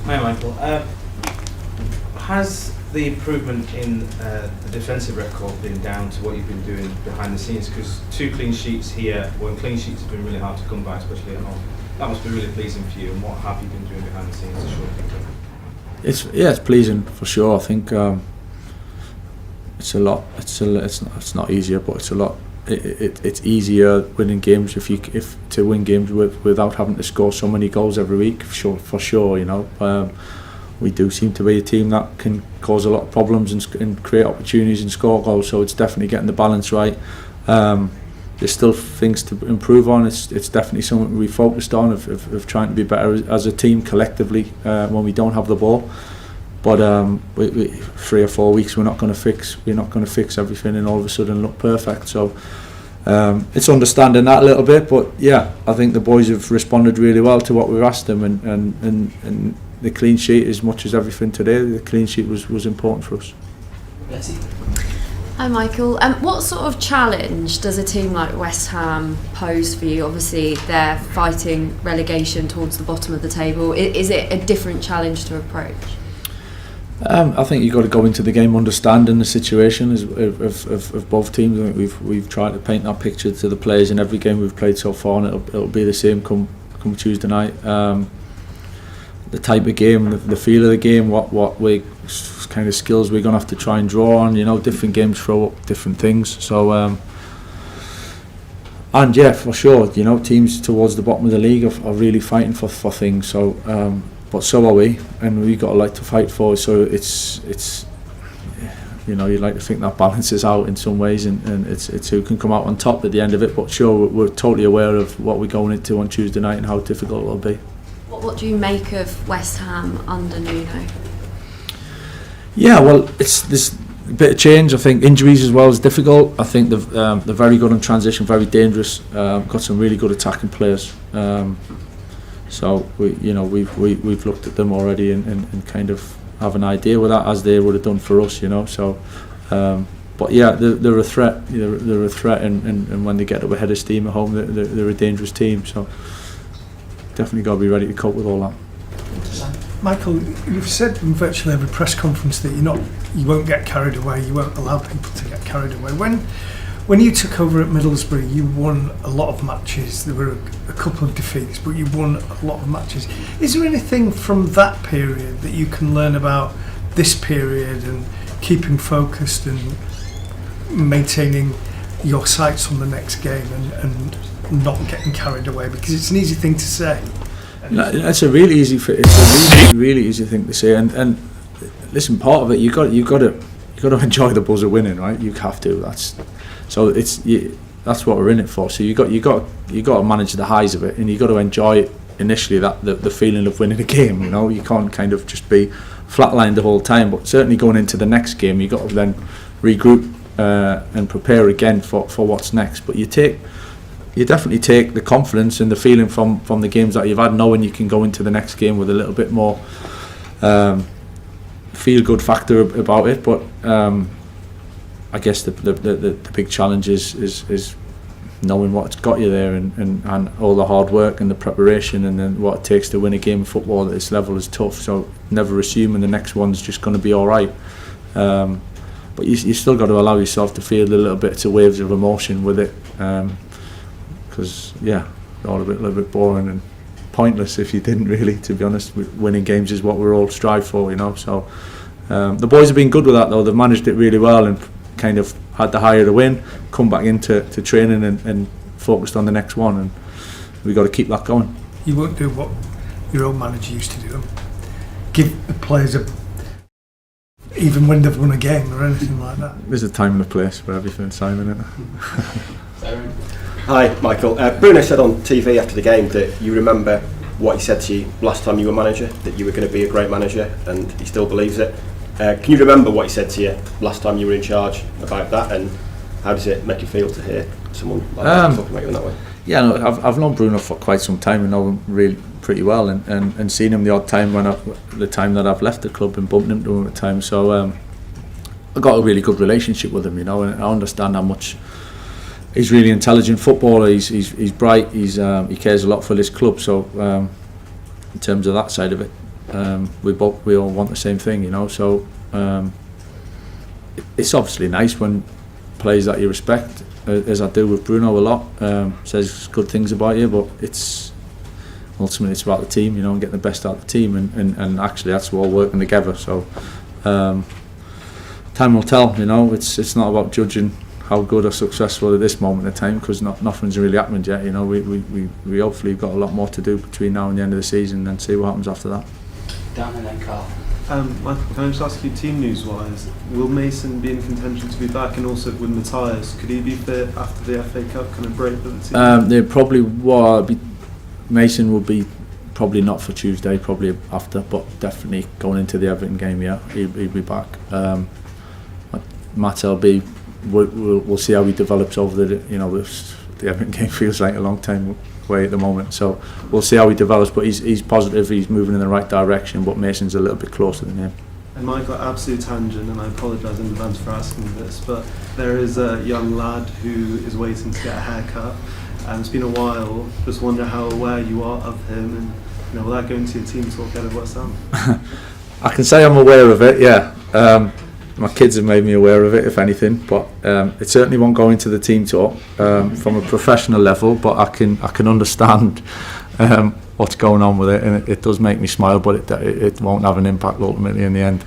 Hi Michael. Has the improvement in the defensive record been down to what you've been doing behind the scenes? Because 2 clean sheets here, when clean sheets have been really hard to come by, especially at home. That must be really pleasing for you. And what have you been doing behind the scenes to show people? It's pleasing for sure. I think it's a lot. It's not easier, but it's a lot. It's easier winning games if to win games without having to score so many goals every week. For sure, you know. We do seem to be a team that can cause a lot of problems and create opportunities and score goals. So it's definitely getting the balance right. There's still things to improve on. It's definitely something we focused on of trying to be better as a team collectively when we don't have the ball. But 3 or 4 weeks we're not going to fix everything and all of a sudden look perfect. So it's understanding that a little bit. But yeah, I think the boys have responded really well to what we've asked them, and the clean sheet, as much as everything today, the clean sheet was important for us. Betty. Hi Michael. What sort of challenge does a team like West Ham pose for you? Obviously they're fighting relegation towards the bottom of the table. Is it a different challenge to approach? I think you've got to go into the game understanding the situation of both teams. I think we've tried to paint that picture to the players in every game we've played so far, and it'll be the same come Tuesday night. The type of game, the feel of the game, what kind of skills we're going to have to try and draw on. You know, different games throw up different things. So, and yeah, for sure, you know, teams towards the bottom of the league are really fighting for things. So, but so are we, and we've got a lot to fight for. So it's you know, you'd like to think that balances out in some ways, and it's who can come out on top at the end of it. But sure, we're totally aware of what we're going into on Tuesday night and how difficult it'll be. What do you make of West Ham under Nuno? Yeah, well, there's a bit of change. I think injuries as well is difficult. I think they're very good on transition, very dangerous. Got some really good attacking players. So we've looked at them already and kind of have an idea with that, as they would have done for us. You know, so. But yeah, they're a threat. They're a threat, and when they get up ahead of steam at home, they're a dangerous team. So. Definitely got to be ready to cope with all that. Michael, you've said in virtually every press conference that you won't get carried away, you won't allow people to get carried away. When you took over at Middlesbrough, you won a lot of matches. There were a couple of defeats, but you won a lot of matches. Is there anything from that period that you can learn about this period and keeping focused and maintaining your sights on the next game and not getting carried away? Because it's an easy thing to say. It's a really easy thing to say, and listen, part of it you got to enjoy the buzz of winning, right? You have to. That's what we're in it for. So you got to manage the highs of it, and you got to enjoy it initially, the feeling of winning a game. You know, you can't kind of just be flatlined the whole time. But certainly going into the next game, you got to then regroup and prepare again for what's next. But you definitely take the confidence and the feeling from the games that you've had, knowing you can go into the next game with a little bit more feel-good factor about it. But I guess the big challenge is knowing what's got you there, and all the hard work and the preparation, and then what it takes to win a game of football at this level is tough. So never assuming the next one's just going to be all right. But you still got to allow yourself to feel a little bit of waves of emotion with it. Because all a little bit boring and pointless if you didn't really, to be honest. Winning games is what we're all strive for, you know. So the boys have been good with that, though. They've managed it really well and kind of had the higher to win, come back into training and focused on the next one, and we've got to keep that going. You won't do what your old manager used to do, give the players even when they've won a game or anything like that. There's a time and a place for everything, Simon, isn't there? Hi Michael, Bruno said on TV after the game that you remember what he said to you last time you were manager, that you were going to be a great manager, and he still believes it. Can you remember what he said to you last time you were in charge about that, and how does it make you feel to hear someone like that talking about you in that way? Yeah, no, I've known Bruno for quite some time and know him really pretty well, and seen him the odd time the time that I've left the club and bumped into him at times. So I've got a really good relationship with him, you know, and I understand how much he's really intelligent footballer. He's bright. He cares a lot for this club. So in terms of that side of it, we all want the same thing, you know. So it's obviously nice when players that you respect, as I do with Bruno a lot, says good things about you, but it's ultimately it's about the team, you know, and getting the best out of the team, and actually that's all working together. So time will tell, you know. It's not about judging how good or successful at this moment in time, because nothing's really happened yet, you know. We hopefully got a lot more to do between now and the end of the season, and see what happens after that. Dan and then Carl. Michael, can I just ask you, team news-wise, will Mason be in contention to be back, and also with Matthias, could he be fit after the FA Cup kind of break for the team? They probably will. Mason will be probably not for Tuesday, probably after, but definitely going into the Everton game. Yeah, he'll be back. Matt will be. We'll see how he develops over the. You know, the Everton game feels like a long time away at the moment, so we'll see how he develops. But he's positive. He's moving in the right direction. But Mason's a little bit closer than him. And Michael, absolute tangent, and I apologise in advance for asking this, but there is a young lad who is waiting to get a haircut. It's been a while. Just wonder how aware you are of him, and you know, without going to your team talk out of West Ham. I can say I'm aware of it. Yeah, my kids have made me aware of it, if anything. But it certainly won't go into the team talk from a professional level. But I can understand what's going on with it, and it does make me smile. But it won't have an impact ultimately in the end.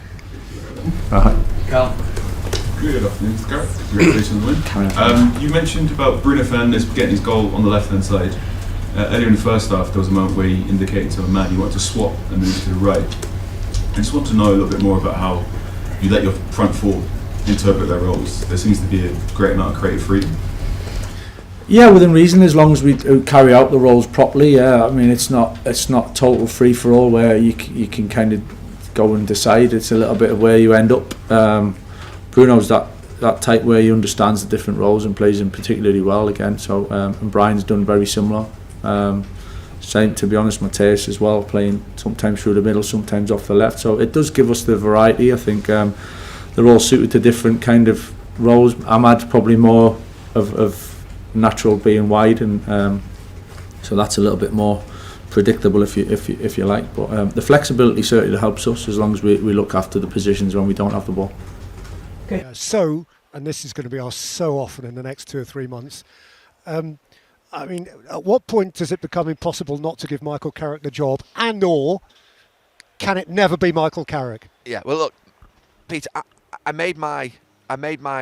Right. Carl. Good afternoon, Carrick. Congratulations on the win. You mentioned about Bruno Fernandes getting his goal on the left-hand side. Earlier in the first half, there was a moment where he indicated to a man he wanted to swap and move to the right. I just want to know a little bit more about how you let your front four interpret their roles. There seems to be a great amount of creative freedom. Yeah, within reason, as long as we carry out the roles properly. Yeah, I mean, it's not total free for all where you can kind of go and decide. It's a little bit of where you end up. Bruno's that type where he understands the different roles and plays them particularly well again. So and Brian's done very similar. Same, to be honest, Matthias as well, playing sometimes through the middle, sometimes off the left. So it does give us the variety. I think they're all suited to different kind of roles. Ahmad's probably more of natural being wide, and so that's a little bit more predictable if you like. But the flexibility certainly helps us as long as we look after the positions when we don't have the ball. Okay. So, and this is going to be asked so often in the next 2 or 3 months, I mean, at what point does it become impossible not to give Michael Carrick the job, and or can it never be Michael Carrick? Yeah, well, look, Peter, I made my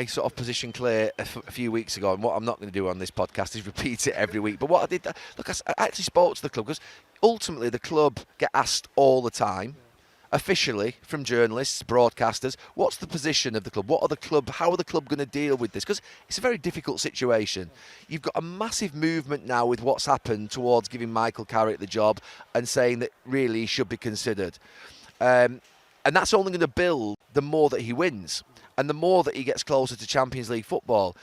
sort of position clear a few weeks ago, and what I'm not going to do on this podcast is repeat it every week. But what I did, look, I actually spoke to the club, because ultimately the club get asked all the time, officially, from journalists, broadcasters, what's the position of the club? How are the club going to deal with this? Because it's a very difficult situation. You've got a massive movement now with what's happened towards giving Michael Carrick the job and saying that really he should be considered. And that's only going to build the more that he wins and the more that he gets closer to Champions League football.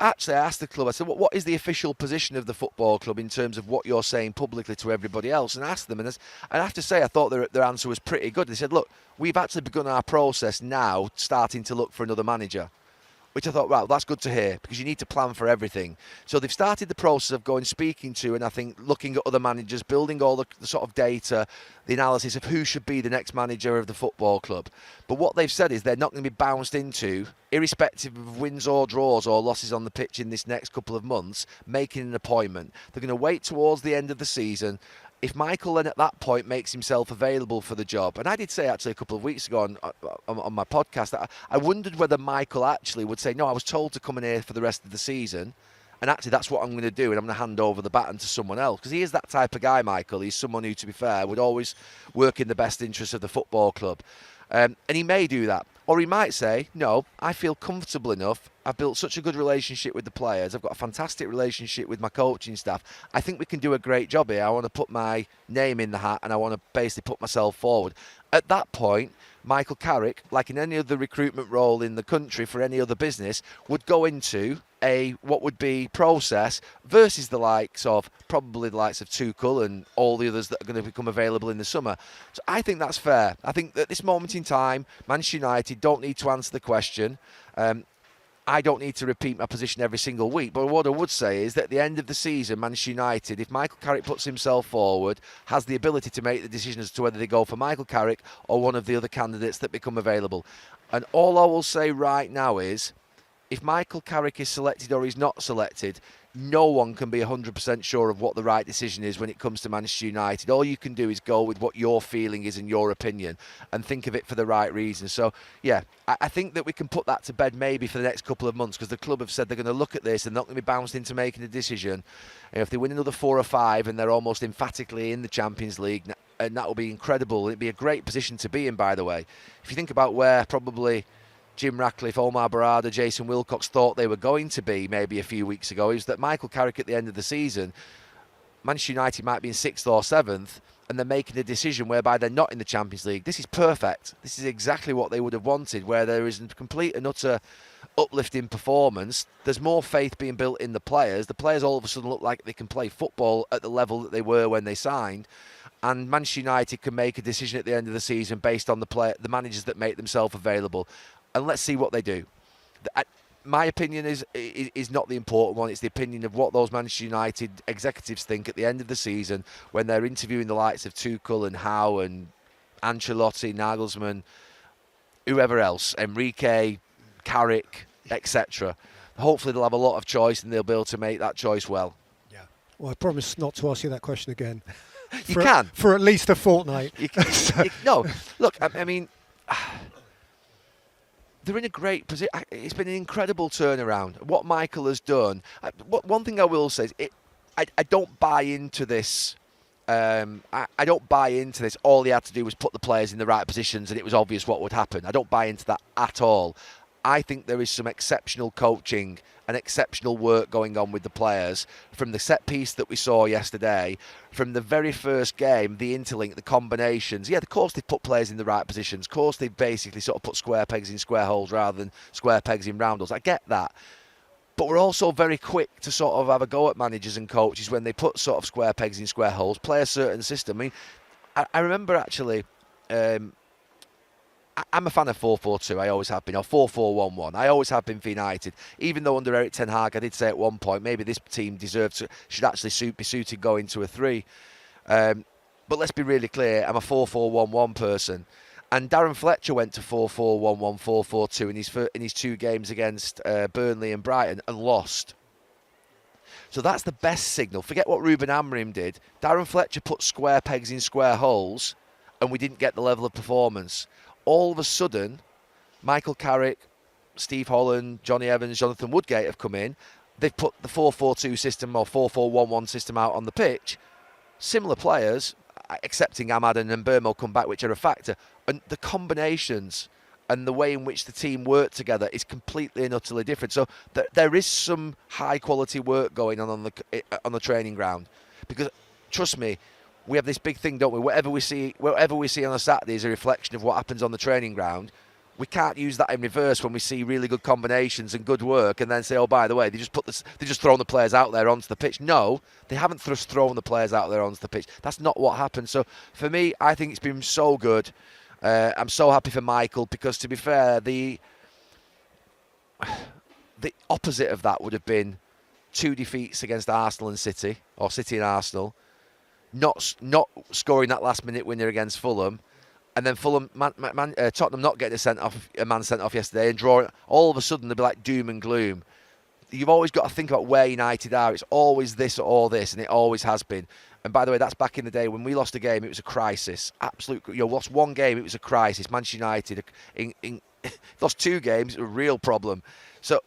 Actually, I asked the club, I said, what is the official position of the football club in terms of what you're saying publicly to everybody else? And I asked them, and I have to say, I thought their answer was pretty good. They said, look, we've actually begun our process now, starting to look for another manager. Which I thought, right, well, that's good to hear, because you need to plan for everything. So they've started the process of going, speaking to, and I think looking at other managers, building all the sort of data, the analysis of who should be the next manager of the football club. But what they've said is they're not going to be bounced into, irrespective of wins or draws or losses on the pitch in this next couple of months, making an appointment. They're going to wait towards the end of the season. If Michael then at that point makes himself available for the job, and I did say actually a couple of weeks ago on my podcast that I wondered whether Michael actually would say, no, I was told to come in here for the rest of the season, and actually that's what I'm going to do, and I'm going to hand over the baton to someone else. Because he is that type of guy, Michael. He's someone who, to be fair, would always work in the best interest of the football club. And he may do that. Or he might say, no, I feel comfortable enough. I've built such a good relationship with the players. I've got a fantastic relationship with my coaching staff. I think we can do a great job here. I want to put my name in the hat, and I want to basically put myself forward. At that point, Michael Carrick, like in any other recruitment role in the country for any other business, would go into what would be process versus the likes of Tuchel and all the others that are going to become available in the summer. So I think that's fair. I think that at this moment in time, Manchester United don't need to answer the question. I don't need to repeat my position every single week, but what I would say is that at the end of the season, Manchester United, if Michael Carrick puts himself forward, has the ability to make the decision as to whether they go for Michael Carrick or one of the other candidates that become available. And all I will say right now is, if Michael Carrick is selected or he's not selected, no one can be 100% sure of what the right decision is when it comes to Manchester United. All you can do is go with what your feeling is and your opinion and think of it for the right reasons. So, yeah, I think that we can put that to bed maybe for the next couple of months, because the club have said they're going to look at this and not going to be bounced into making a decision. And if they win another 4 or 5 and they're almost emphatically in the Champions League, and that will be incredible. It'd be a great position to be in, by the way. If you think about where probably Jim Ratcliffe, Omar Barada, Jason Wilcox thought they were going to be maybe a few weeks ago, is that Michael Carrick at the end of the season, Manchester United might be in 6th or 7th, and they're making a decision whereby they're not in the Champions League. This is perfect. This is exactly what they would have wanted, where there is a complete and utter uplifting performance. There's more faith being built in the players. The players all of a sudden look like they can play football at the level that they were when they signed. And Manchester United can make a decision at the end of the season based on the managers that make themselves available. And let's see what they do. My opinion is not the important one. It's the opinion of what those Manchester United executives think at the end of the season when they're interviewing the likes of Tuchel and Howe and Ancelotti, Nagelsmann, whoever else, Enrique, Carrick, etc. Hopefully they'll have a lot of choice and they'll be able to make that choice well. Yeah. Well, I promise not to ask you that question again. You can. For at least a fortnight. No, look, I mean, they're in a great position. It's been an incredible turnaround. What Michael has done. One thing I will say is, I don't buy into this. I don't buy into this. All he had to do was put the players in the right positions, and it was obvious what would happen. I don't buy into that at all. I think there is some exceptional coaching and exceptional work going on with the players, from the set piece that we saw yesterday, from the very first game, the interlink, the combinations. Yeah, of course they've put players in the right positions. Of course they've basically sort of put square pegs in square holes rather than square pegs in round holes. I get that. But we're also very quick to sort of have a go at managers and coaches when they put sort of square pegs in square holes, play a certain system. I mean, I remember actually... I'm a fan of 4-4-2, I always have been, or 4-4-1-1. I always have been for United. Even though under Eric Ten Hag, I did say at one point, maybe this team should actually be suited going to a 3. But let's be really clear, I'm a 4-4-1-1 person. And Darren Fletcher went to 4-4-1-1, 4-4-2 in his 2 games against Burnley and Brighton and lost. So that's the best signal. Forget what Ruben Amorim did. Darren Fletcher put square pegs in square holes and we didn't get the level of performance. All of a sudden, Michael Carrick, Steve Holland, Johnny Evans, Jonathan Woodgate have come in. They've put the 4-4-2 system or 4-4-1-1 system out on the pitch. Similar players, excepting Ahmad and Mbermo come back, which are a factor. And the combinations and the way in which the team work together is completely and utterly different. So there is some high-quality work going on the training ground. Because, trust me, we have this big thing, don't we? Whatever we see on a Saturday is a reflection of what happens on the training ground. We can't use that in reverse when we see really good combinations and good work, and then say, "Oh, by the way, they just thrown the players out there onto the pitch." No, they haven't thrown the players out there onto the pitch. That's not what happened. So, for me, I think it's been so good. I'm so happy for Michael because, to be fair, the opposite of that would have been 2 defeats against Arsenal and City, or City and Arsenal. Not scoring that last minute winner against Fulham, and then Fulham, Tottenham not getting a man sent off yesterday and drawing. All of a sudden they'll be like doom and gloom. You've always got to think about where United are. It's always this or this, and it always has been. And by the way, that's back in the day when we lost a game. It was a crisis. Absolute. Lost 1 game. It was a crisis. Manchester United lost 2 games. It was a real problem. So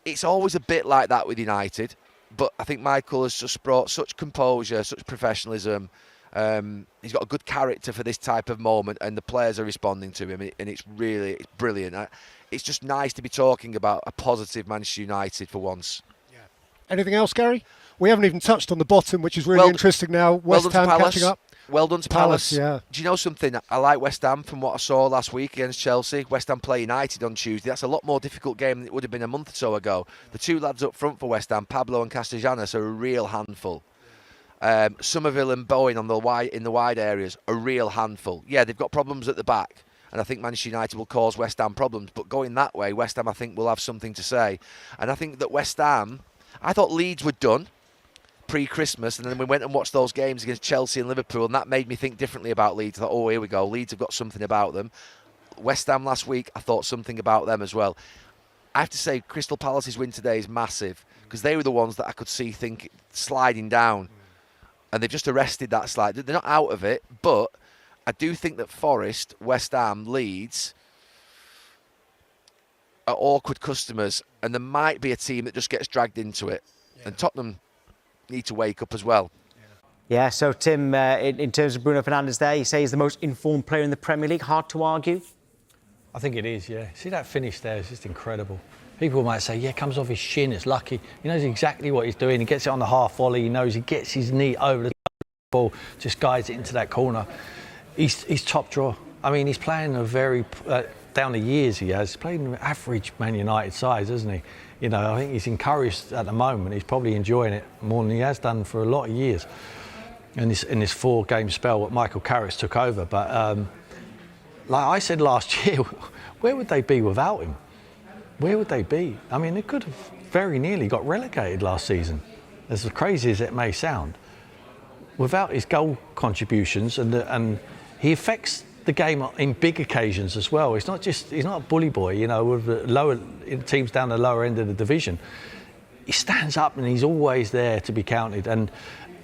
it's always a bit like that with United. But I think Michael has just brought such composure, such professionalism. He's got a good character for this type of moment, and the players are responding to him, and it's brilliant. It's just nice to be talking about a positive Manchester United for once. Yeah. Anything else, Gary? We haven't even touched on the bottom, which is really interesting now. West Ham catching up. Well done to Palace. Yeah. Do you know something? I like West Ham from what I saw last week against Chelsea. West Ham play United on Tuesday. That's a lot more difficult game than it would have been a month or so ago. The 2 lads up front for West Ham, Pablo and Castellanos, are a real handful. Somerville and Bowen in the wide areas, a real handful. Yeah, they've got problems at the back. and I think Manchester United will cause West Ham problems. But going that way, West Ham, I think, will have something to say. And I think that West Ham, I thought Leeds were done pre-Christmas, and then we went and watched those games against Chelsea and Liverpool, and that made me think differently about Leeds. I thought, oh, here we go, Leeds have got something about them. West Ham last week, I thought something about them as well. I have to say, Crystal Palace's win today is massive, because they were the ones that I could see sliding down, and they've just arrested that slide. They're not out of it, but I do think that Forest, West Ham, Leeds are awkward customers, and there might be a team that just gets dragged into it. And Tottenham need to wake up as well. Yeah, so Tim, in terms of Bruno Fernandes there, you say he's the most informed player in the Premier League. Hard to argue? I think it is, yeah. See that finish there, it's just incredible. People might say, yeah, it comes off his shin, it's lucky. He knows exactly what he's doing. He gets it on the half volley, he knows he gets his knee over the ball, just guides it into that corner. He's top drawer. I mean, he's playing a very, down the years he has, played an average Man United size, hasn't he? You know, I think he's encouraged at the moment. He's probably enjoying it more than he has done for a lot of years. In this 4-game spell, what Michael Carrick took over. But like I said last year, where would they be without him? Where would they be? I mean, they could have very nearly got relegated last season, as crazy as it may sound. Without his goal contributions, and he affects the game in big occasions as well. He's not a bully boy, you know, with the lower teams down the lower end of the division. He stands up and he's always there to be counted, and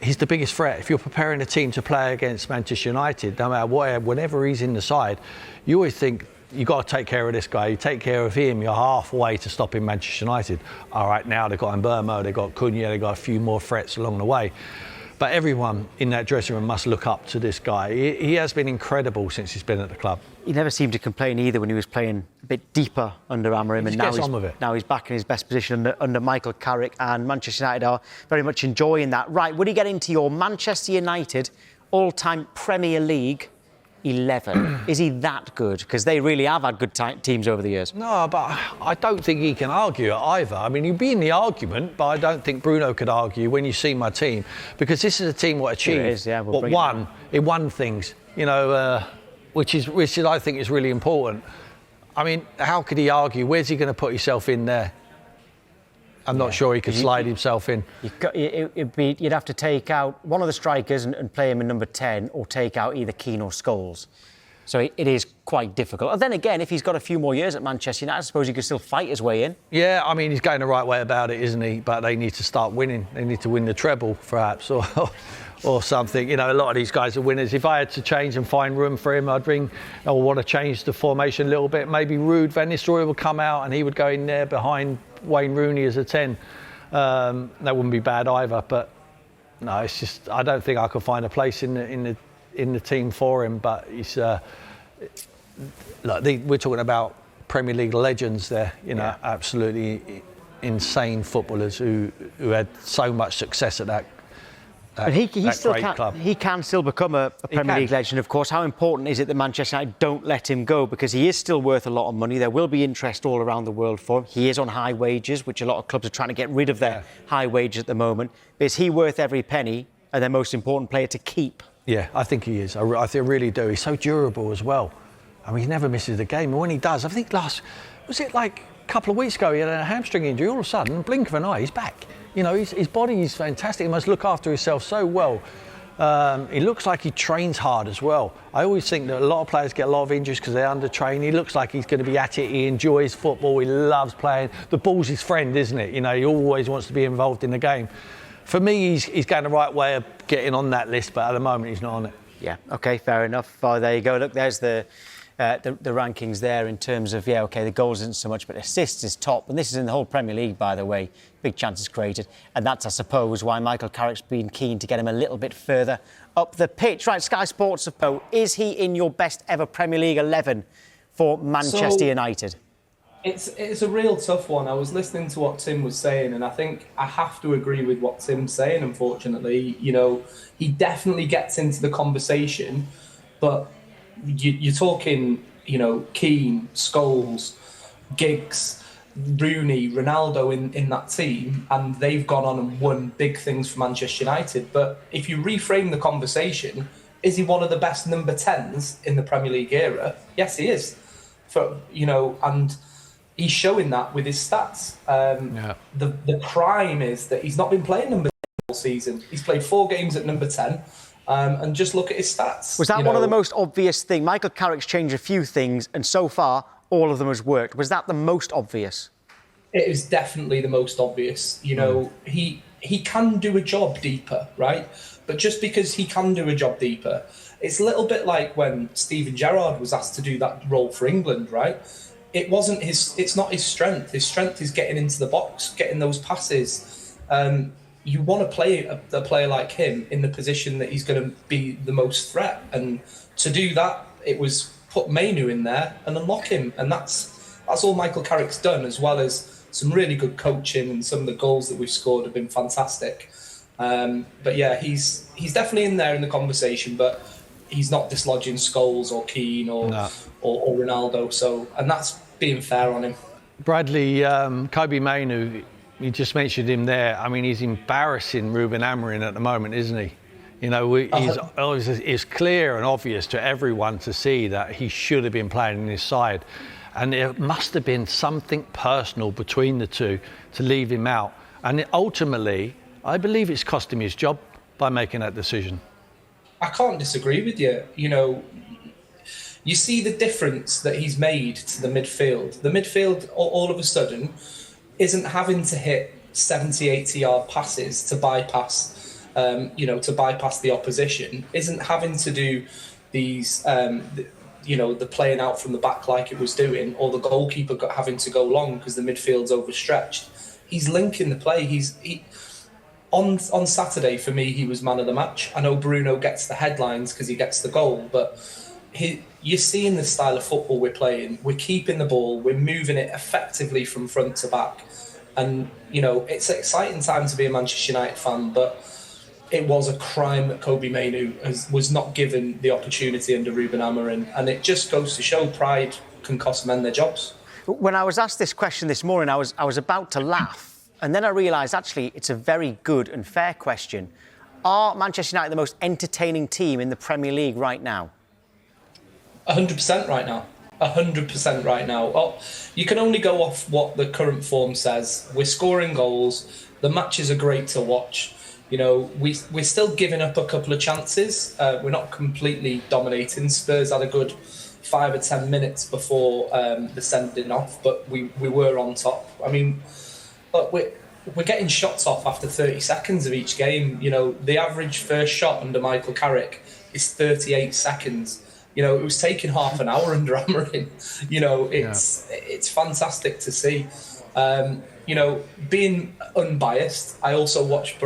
he's the biggest threat. If you're preparing a team to play against Manchester United, no matter what, whenever he's in the side, you always think you've got to take care of this guy. You take care of him, you're halfway to stopping Manchester United. All right, now they've got Mbermo, they've got Cunha, they've got a few more threats along the way. But everyone in that dressing room must look up to this guy. He has been incredible since he's been at the club. He never seemed to complain either when he was playing a bit deeper under Amorim, and now he's back in his best position under Michael Carrick, and Manchester United are very much enjoying that. Right, would he get into your Manchester United all-time Premier League 11? Is he that good? Because they really have had good teams over the years. No, but I don't think he can argue it either. I mean, he'd be in the argument, but I don't think Bruno could argue when you see my team, because this is a team what achieved, it won things, you know, which is I think is really important. I mean, how could he argue? Where's he going to put himself in there? I'm not sure he could slide himself in. You'd have to take out one of the strikers and play him in number 10, or take out either Keane or Scholes. So it is quite difficult. And then again, if he's got a few more years at Manchester United, I suppose he could still fight his way in. Yeah, I mean, he's going the right way about it, isn't he? But they need to start winning. They need to win the treble, perhaps, or something. You know, a lot of these guys are winners. If I had to change and find room for him, I'd want to change the formation a little bit. Maybe Ruud van Nistelrooy would come out and he would go in there behind Wayne Rooney as a 10. That wouldn't be bad either. But no, it's just I don't think I could find a place in the team for him. But he's we're talking about Premier League legends there. You know, absolutely insane footballers who had so much success at that. But he can still become a Premier League legend, of course. How important is it that Manchester United don't let him go? Because he is still worth a lot of money. There will be interest all around the world for him. He is on high wages, which a lot of clubs are trying to get rid of their high wages at the moment. But is he worth every penny and their most important player to keep? Yeah, I think he is. I really do. He's so durable as well. I mean, he never misses a game. And when he does, I think was it like a couple of weeks ago, he had a hamstring injury. All of a sudden, blink of an eye, he's back. You know, his body is fantastic. He must look after himself so well. He looks like he trains hard as well. I always think that a lot of players get a lot of injuries because they're undertrained. He looks like he's going to be at it. He enjoys football. He loves playing. The ball's his friend, isn't it? You know, he always wants to be involved in the game. For me, he's going the right way of getting on that list, but at the moment, he's not on it. Yeah, OK, fair enough. Oh, there you go. Look, there's the rankings there in terms of, the goals isn't so much, but assists is top. And this is in the whole Premier League, by the way. Big chances created. And that's, I suppose, why Michael Carrick's been keen to get him a little bit further up the pitch. Right, Sky Sports, is he in your best ever Premier League 11 for Manchester United? It's a real tough one. I was listening to what Tim was saying, and I think I have to agree with what Tim's saying, unfortunately. You know, he definitely gets into the conversation, but you're talking, Keane, Scholes, Giggs, Rooney, Ronaldo in that team, and they've gone on and won big things for Manchester United. But if you reframe the conversation, Is he one of the best number 10s in the Premier League era? Yes, he is. And he's showing that with his stats. The crime is that he's not been playing number 10 all season. He's played 4 games at number 10, and just look at his stats. Was that one of the most obvious things? Michael Carrick's changed a few things, and so far, all of them has worked. Was that the most obvious? It is definitely the most obvious. He can do a job deeper, right? But just because he can do a job deeper, it's a little bit like when Steven Gerrard was asked to do that role for England, right? It's not his strength. His strength is getting into the box, getting those passes. You want to play a player like him in the position that he's going to be the most threat. And to do that, it was put Mainoo in there and unlock him. And that's all Michael Carrick's done, as well as some really good coaching, and some of the goals that we've scored have been fantastic. But yeah, he's definitely in there in the conversation, but he's not dislodging Scholes or Keane or Ronaldo. So, and that's being fair on him. Bradley, Kobbie Mainoo, you just mentioned him there. I mean, he's embarrassing Ruben Amorim at the moment, isn't he? It's clear and obvious to everyone to see that he should have been playing in his side. And it must have been something personal between the two to leave him out. And ultimately, I believe it's cost him his job by making that decision. I can't disagree with you. You see the difference that he's made to the midfield. The midfield, all of a sudden, isn't having to hit 70, 80-yard passes to bypass, the opposition. Isn't having to do these, the playing out from the back like it was doing, or the goalkeeper having to go long because the midfield's overstretched. He's linking the play. On Saturday, for me, he was man of the match. I know Bruno gets the headlines because he gets the goal, but you're seeing the style of football we're playing. We're keeping the ball. We're moving it effectively from front to back. And, it's an exciting time to be a Manchester United fan, but it was a crime that Kobbie Mainoo was not given the opportunity under Ruben Amorim. And it just goes to show pride can cost men their jobs. When I was asked this question this morning, I was about to laugh. And then I realised, actually, it's a very good and fair question. Are Manchester United the most entertaining team in the Premier League right now? 100% right now. 100% right now. Oh, you can only go off what the current form says. We're scoring goals. The matches are great to watch. We're still giving up a couple of chances. We're not completely dominating. Spurs had a good 5 or 10 minutes before the sending off, but we were on top. I mean, look, we're getting shots off after 30 seconds of each game. The average first shot under Michael Carrick is 38 seconds. It was taking half an hour under Amorim. It's fantastic to see. Being unbiased, I also watch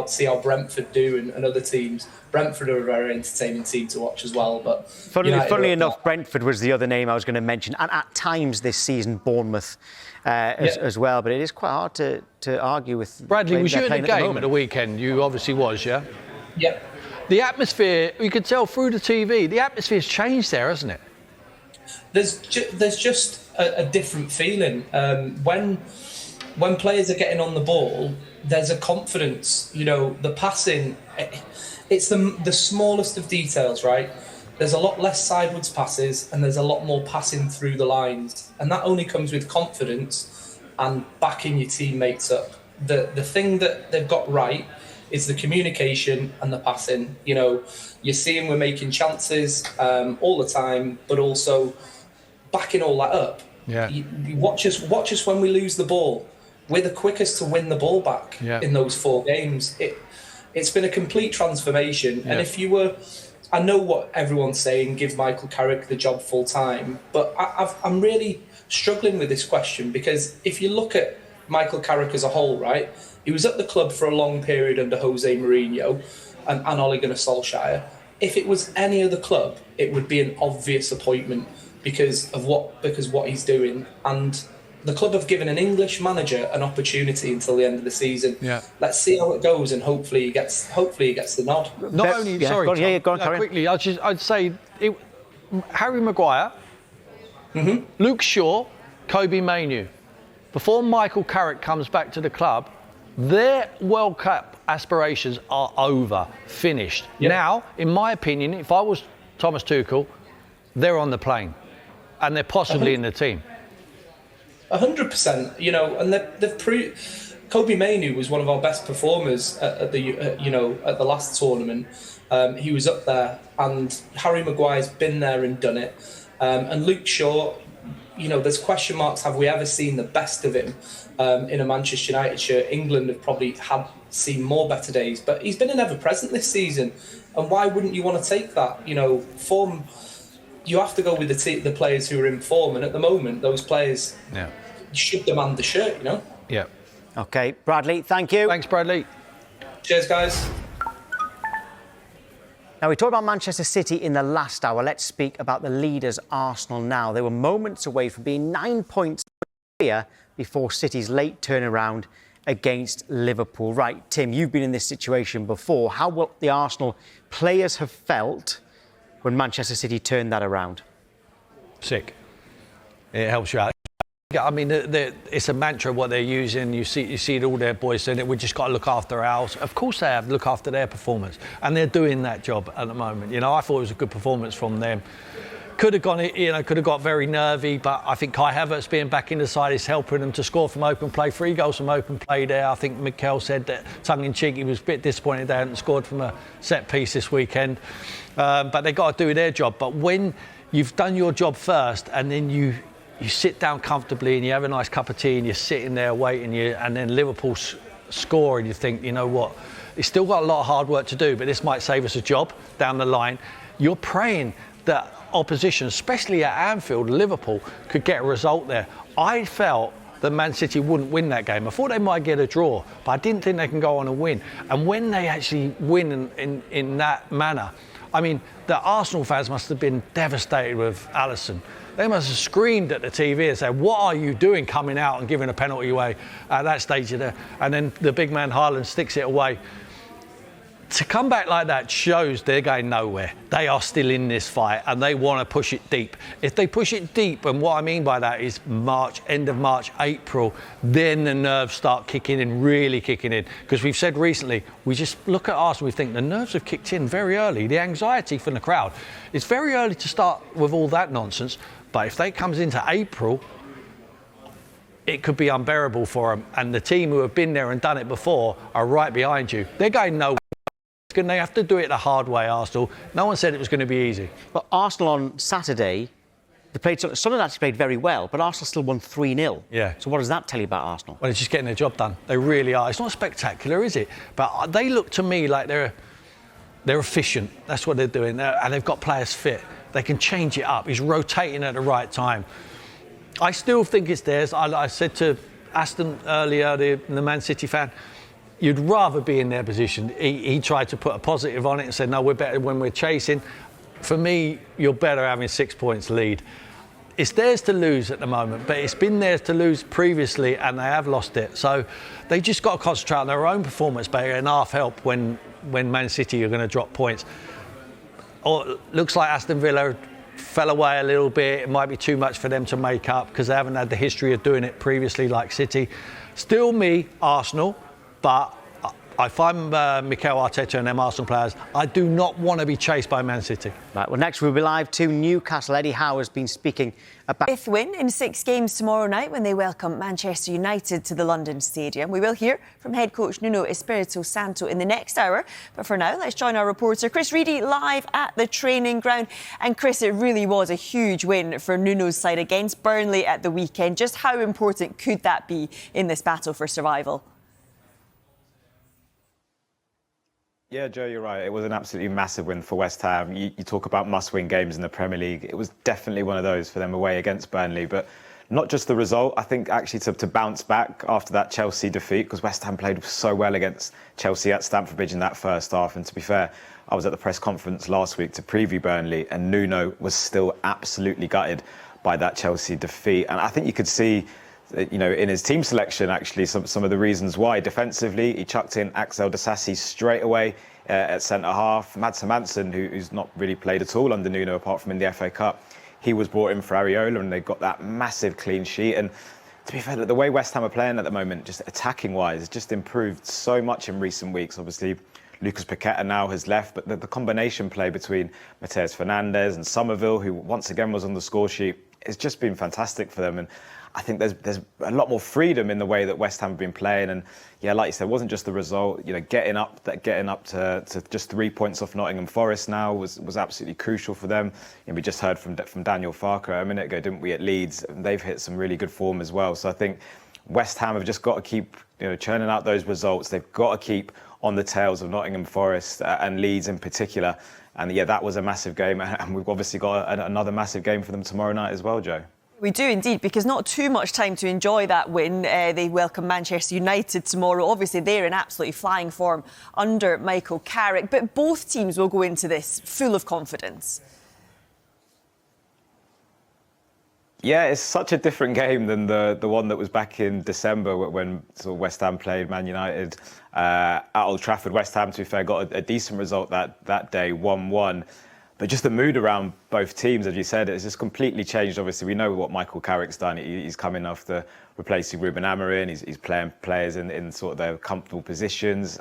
see how Brentford do and other teams. Brentford are a very entertaining team to watch as well. But funnily enough, Brentford was the other name I was going to mention, and at times this season Bournemouth as well. But it is quite hard to argue with. Bradley, was you in the game at the weekend? You obviously was, yeah. Yep. The atmosphere, you could tell through the TV, the atmosphere's changed there, hasn't it? There's just a different feeling. When players are getting on the ball, there's a confidence. The passing, it's the smallest of details, right? There's a lot less sideways passes and there's a lot more passing through the lines. And that only comes with confidence and backing your teammates up. The thing that they've got right is the communication and the passing. You're seeing we're making chances all the time, but also backing all that up. Yeah. You watch us when we lose the ball. We're the quickest to win the ball back in those 4 games. It's been a complete transformation. Yeah. And if you were, I know what everyone's saying, give Michael Carrick the job full time, but I'm really struggling with this question, because if you look at Michael Carrick as a whole, right, he was at the club for a long period under Jose Mourinho and Ole Gunnar Solskjaer. If it was any other club, it would be an obvious appointment because what he's doing. And the club have given an English manager an opportunity until the end of the season. Yeah. Let's see how it goes, and hopefully he gets the nod. Not only, sorry, go on, quickly, I'd say Harry Maguire, Luke Shaw, Kobbie Mainoo. Before Michael Carrick comes back to the club, Their World Cup aspirations are over, finished. Yep. Now, in my opinion, if I was Thomas Tuchel, they're on the plane and they're possibly in the team. 100%, you know, and they've proved. Kobbie Mainoo was one of our best performers at the last tournament. He was up there, and Harry Maguire's been there and done it. And Luke Shaw, you know, there's question marks. Have we ever seen the best of him in a Manchester United shirt? England have probably seen more better days, but he's been an ever-present this season. And why wouldn't you want to take that? You know, form. You have to go with the players who are in form, and at the moment, those players should demand the shirt. You know. Yeah. Okay, Bradley, thank you. Thanks, Bradley. Cheers, guys. Now, we talked about Manchester City in the last hour. Let's speak about the leaders, Arsenal, now. They were moments away from being 9 points clear before City's late turnaround against Liverpool. Right, Tim, you've been in this situation before. How will the Arsenal players have felt when Manchester City turned that around? Sick. It helps you out. I mean, it's a mantra what they're using. You see all their boys saying it. We just got to look after ours. Of course they have to look after their performance, and they're doing that job at the moment. You know, I thought it was a good performance from them. Could have got very nervy, but I think Kai Havertz being back in the side is helping them to score from open play. 3 goals from open play there. I think Mikel said that tongue-in-cheek he was a bit disappointed they hadn't scored from a set piece this weekend. But they got to do their job. But when you've done your job first, and then you sit down comfortably and you have a nice cup of tea and you're sitting there waiting, and then Liverpool score and you think, you know what, it's still got a lot of hard work to do, but this might save us a job down the line. You're praying that opposition, especially at Anfield, Liverpool, could get a result there. I felt that Man City wouldn't win that game. I thought they might get a draw, but I didn't think they can go on and win. And when they actually win in that manner, I mean, the Arsenal fans must have been devastated with Alisson. They must have screamed at the TV and said, what are you doing coming out and giving a penalty away at that stage of there? And then the big man Haaland sticks it away. To come back like that shows they're going nowhere. They are still in this fight and they want to push it deep. If they push it deep, and what I mean by that is March, end of March, April, then the nerves start kicking in, really kicking in. Because we've said recently, we just look at Arsenal, we think the nerves have kicked in very early. The anxiety from the crowd. It's very early to start with all that nonsense. But if they comes into April, it could be unbearable for them. And the team who have been there and done it before are right behind you. They're going nowhere. They have to do it the hard way, Arsenal. No one said it was going to be easy. Well, Arsenal on Saturday, Sunderland actually played very well, but Arsenal still won 3-0. Yeah. So what does that tell you about Arsenal? Well, it's just getting their job done. They really are. It's not spectacular, is it? But they look to me like they're efficient. That's what they're doing. And they've got players fit. They can change it up. He's rotating at the right time. I still think it's theirs. I said to Aston earlier, the Man City fan, you'd rather be in their position. He tried to put a positive on it and said, no, we're better when we're chasing. For me, you're better having 6 points lead. It's theirs to lose at the moment, but it's been theirs to lose previously and they have lost it. So they just got to concentrate on their own performance, but and half help when Man City are going to drop points. Or looks like Aston Villa fell away a little bit. It might be too much for them to make up because they haven't had the history of doing it previously like City. Still me, Arsenal, but if I'm Mikel Arteta and them Arsenal players, I do not want to be chased by Man City. Right, well, next we'll be live to Newcastle. Eddie Howe has been speaking about... 5th win in 6 games tomorrow night when they welcome Manchester United to the London Stadium. We will hear from head coach Nuno Espirito Santo in the next hour. But for now, let's join our reporter Chris Reedy live at the training ground. And Chris, it really was a huge win for Nuno's side against Burnley at the weekend. Just how important could that be in this battle for survival? Yeah, Joe, you're right. It was an absolutely massive win for West Ham. You talk about must-win games in the Premier League. It was definitely one of those for them away against Burnley. But not just the result, I think actually to bounce back after that Chelsea defeat, because West Ham played so well against Chelsea at Stamford Bridge in that first half. And to be fair, I was at the press conference last week to preview Burnley, and Nuno was still absolutely gutted by that Chelsea defeat. And I think you could see, you know, in his team selection, actually, some of the reasons why. Defensively, he chucked in Axel Disasi straight away at centre-half. Mads Hermansen, who's not really played at all under Nuno, apart from in the FA Cup, he was brought in for Areola, and they got that massive clean sheet. And to be fair, the way West Ham are playing at the moment, just attacking-wise, has just improved so much in recent weeks. Obviously, Lucas Paqueta now has left, but the combination play between Matheus Fernandes and Somerville, who once again was on the score sheet, has just been fantastic for them. And I think there's a lot more freedom in the way that West Ham have been playing. And yeah, like you said, it wasn't just the result. You know, getting up to just 3 points off Nottingham Forest now was absolutely crucial for them. And we just heard from Daniel Farke a minute ago, didn't we, at Leeds? And they've hit some really good form as well. So I think West Ham have just got to keep churning out those results. They've got to keep on the tails of Nottingham Forest and Leeds in particular. And yeah, that was a massive game. And we've obviously got another massive game for them tomorrow night as well, Joe. We do indeed, because not too much time to enjoy that win. They welcome Manchester United tomorrow. Obviously, they're in absolutely flying form under Michael Carrick. But both teams will go into this full of confidence. Yeah, it's such a different game than the one that was back in December when sort of West Ham played Man United at Old Trafford. West Ham, to be fair, got a decent result that day, 1-1. But just the mood around both teams, as you said, it's just completely changed. Obviously, we know what Michael Carrick's done. He's coming after replacing Ruben Amorim. He's playing players in sort of their comfortable positions.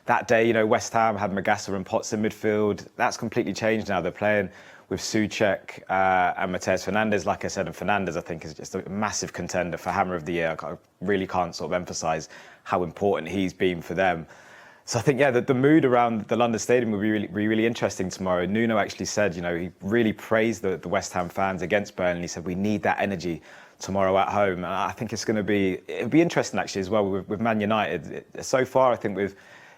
That day, West Ham had Magassa and Potts in midfield. That's completely changed now. They're playing with Souček and Matheus Fernandes. Like I said, and Fernandes, I think, is just a massive contender for Hammer of the Year. I really can't sort of emphasise how important he's been for them. So I think, yeah, the mood around the London Stadium will be really interesting tomorrow. Nuno actually said, he really praised the West Ham fans against Burnley. He said, we need that energy tomorrow at home. And I think it'll be interesting actually as well with Man United. So far, I think with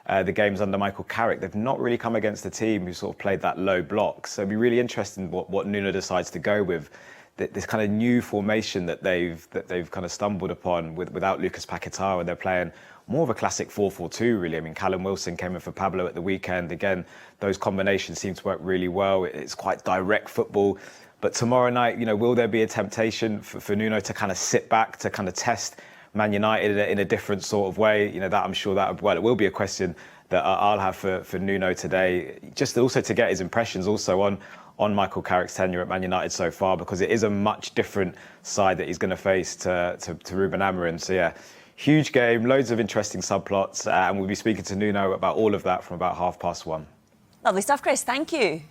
the games under Michael Carrick, they've not really come against a team who sort of played that low block. So it'll be really interesting what Nuno decides to go with. This kind of new formation that they've kind of stumbled upon without Lucas Paquetá, where they're playing more of a classic 4-4-2, really. I mean, Callum Wilson came in for Pablo at the weekend. Again, those combinations seem to work really well. It's quite direct football. But tomorrow night, will there be a temptation for Nuno to kind of sit back, to kind of test Man United in a different sort of way? That I'm sure it will be a question that I'll have for Nuno today. Just also to get his impressions also on Michael Carrick's tenure at Man United so far, because it is a much different side that he's going to face to Ruben Amorim. So yeah, huge game, loads of interesting subplots, and we'll be speaking to Nuno about all of that from about 1:30. Lovely stuff, Chris. Thank you.